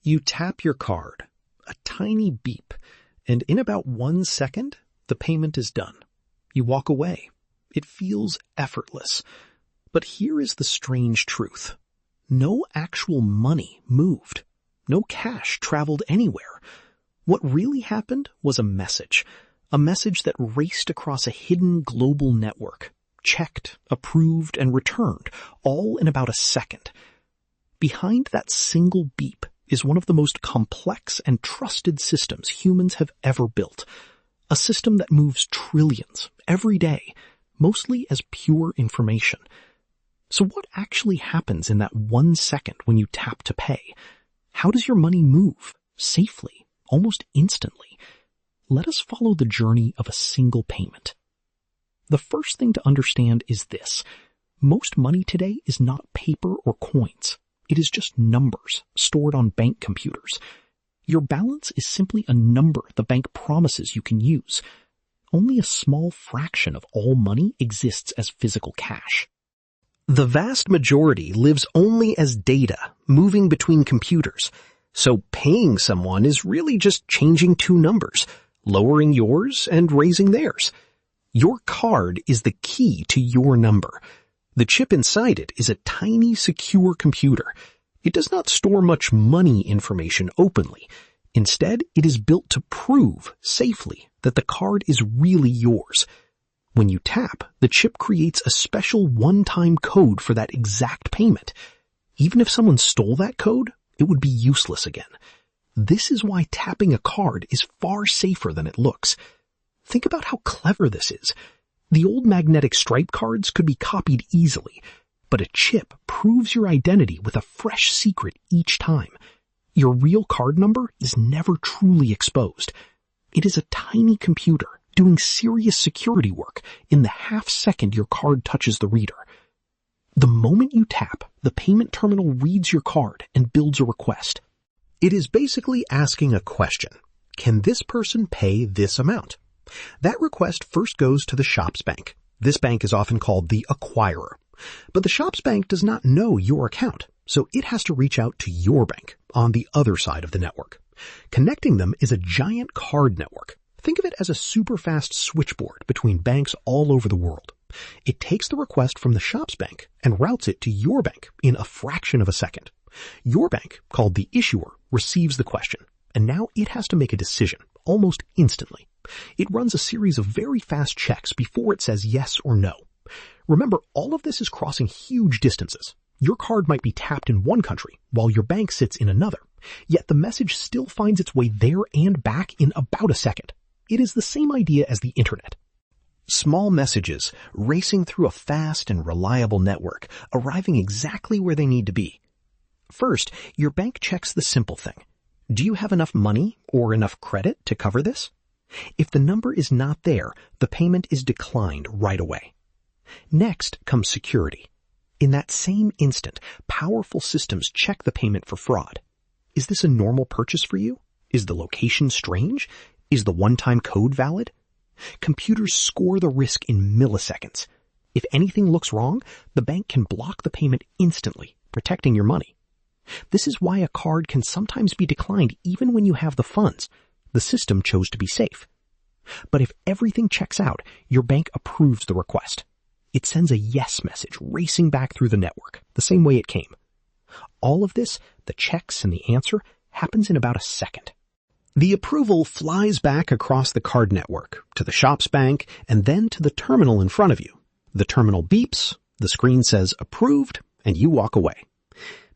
You tap your card, a tiny beep, and in about 1 second, the payment is done. You walk away. It feels effortless. But here is the strange truth. No actual money moved. No cash traveled anywhere. What really happened was a message that raced across a hidden global network, checked, approved, and returned, all in about a second. Behind that single beep is one of the most complex and trusted systems humans have ever built. A system that moves trillions every day, mostly as pure information. So what actually happens in that 1 second when you tap to pay? How does your money move safely, almost instantly? Let us follow the journey of a single payment. The first thing to understand is this. Most money today is not paper or coins. It is just numbers stored on bank computers. Your balance is simply a number the bank promises you can use. Only a small fraction of all money exists as physical cash. The vast majority lives only as data moving between computers. So paying someone is really just changing two numbers, lowering yours and raising theirs. Your card is the key to your number. The chip inside it is a tiny, secure computer. It does not store much money information openly. Instead, it is built to prove safely that the card is really yours. When you tap, the chip creates a special one-time code for that exact payment. Even if someone stole that code, it would be useless again. This is why tapping a card is far safer than it looks. Think about how clever this is. The old magnetic stripe cards could be copied easily, but a chip proves your identity with a fresh secret each time. Your real card number is never truly exposed. It is a tiny computer doing serious security work in the half second your card touches the reader. The moment you tap, the payment terminal reads your card and builds a request. It is basically asking a question. Can this person pay this amount? That request first goes to the shop's bank. This bank is often called the acquirer. But the shop's bank does not know your account, so it has to reach out to your bank on the other side of the network. Connecting them is a giant card network. Think of it as a super fast switchboard between banks all over the world. It takes the request from the shop's bank and routes it to your bank in a fraction of a second. Your bank, called the issuer, receives the question, and now it has to make a decision almost instantly. It runs a series of very fast checks before it says yes or no. Remember, all of this is crossing huge distances. Your card might be tapped in one country while your bank sits in another, yet the message still finds its way there and back in about a second. It is the same idea as the internet. Small messages racing through a fast and reliable network, arriving exactly where they need to be. First, your bank checks the simple thing. Do you have enough money or enough credit to cover this? If the number is not there, the payment is declined right away. Next comes security. In that same instant, powerful systems check the payment for fraud. Is this a normal purchase for you? Is the location strange? Is the one-time code valid? Computers score the risk in milliseconds. If anything looks wrong, the bank can block the payment instantly, protecting your money. This is why a card can sometimes be declined even when you have the funds. The system chose to be safe. But if everything checks out, your bank approves the request. It sends a yes message racing back through the network, the same way it came. All of this, the checks and the answer, happens in about a second. The approval flies back across the card network, to the shop's bank, and then to the terminal in front of you. The terminal beeps, the screen says approved, and you walk away.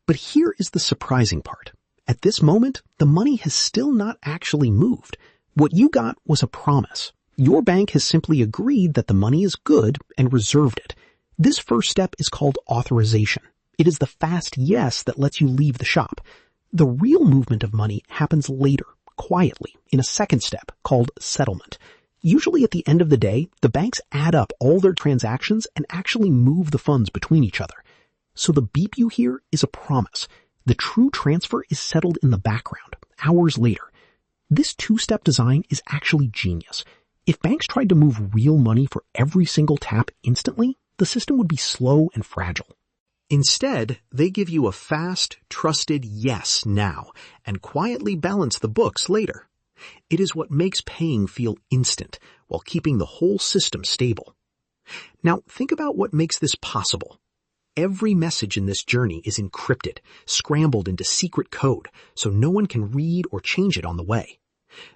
But here is the surprising part. At this moment, the money has still not actually moved. What you got was a promise. Your bank has simply agreed that the money is good and reserved it. This first step is called authorization. It is the fast yes that lets you leave the shop. The real movement of money happens later, quietly, in a second step called settlement. Usually at the end of the day, the banks add up all their transactions and actually move the funds between each other. So the beep you hear is a promise. The true transfer is settled in the background, hours later. This two-step design is actually genius. If banks tried to move real money for every single tap instantly, the system would be slow and fragile. Instead, they give you a fast, trusted yes now and quietly balance the books later. It is what makes paying feel instant while keeping the whole system stable. Now, think about what makes this possible. Every message in this journey is encrypted, scrambled into secret code, so no one can read or change it on the way.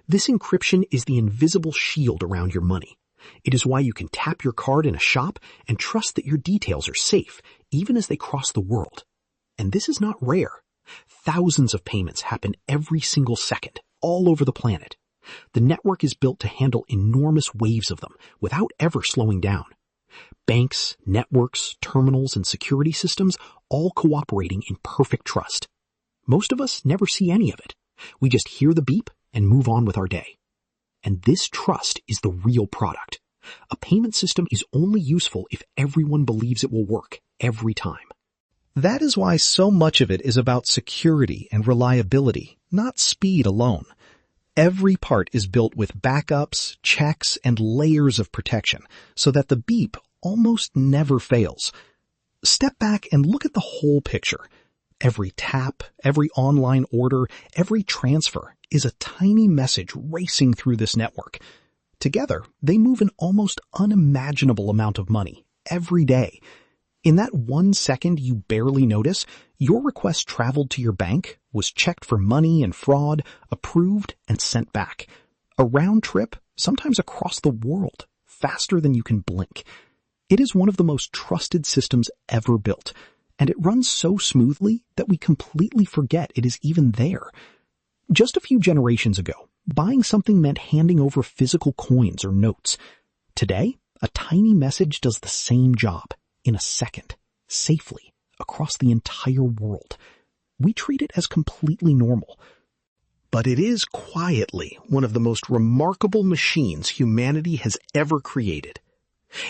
This encryption is the invisible shield around your money. It is why you can tap your card in a shop and trust that your details are safe, even as they cross the world. And this is not rare. Thousands of payments happen every single second, all over the planet. The network is built to handle enormous waves of them without ever slowing down. Banks, networks, terminals, and security systems all cooperating in perfect trust. Most of us never see any of it. We just hear the beep and move on with our day. And this trust is the real product. A payment system is only useful if everyone believes it will work every time. That is why so much of it is about security and reliability, not speed alone. Every part is built with backups, checks, and layers of protection so that the beep almost never fails. Step back and look at the whole picture. Every tap, every online order, every transfer is a tiny message racing through this network. Together, they move an almost unimaginable amount of money every day. In that 1 second you barely notice, your request traveled to your bank, was checked for money and fraud, approved, and sent back. A round trip, sometimes across the world, faster than you can blink. It is one of the most trusted systems ever built, and it runs so smoothly that we completely forget it is even there. Just a few generations ago, buying something meant handing over physical coins or notes. Today, a tiny message does the same job, in a second, safely, across the entire world. We treat it as completely normal. But it is quietly one of the most remarkable machines humanity has ever created.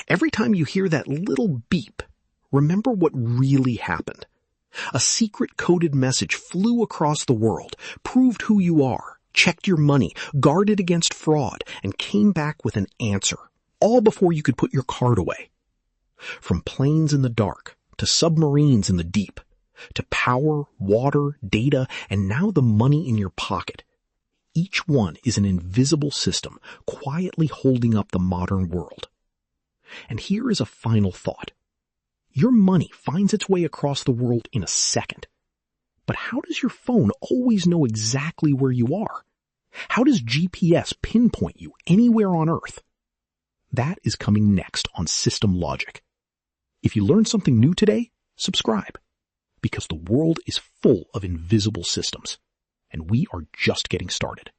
Every time you hear that little beep, remember what really happened. A secret coded message flew across the world, proved who you are, checked your money, guarded against fraud, and came back with an answer, all before you could put your card away. From planes in the dark, to submarines in the deep, to power, water, data, and now the money in your pocket. Each one is an invisible system quietly holding up the modern world. And here is a final thought. Your money finds its way across the world in a second. But how does your phone always know exactly where you are? How does GPS pinpoint you anywhere on Earth? That is coming next on System Logic. If you learned something new today, subscribe. Because the world is full of invisible systems. And we are just getting started.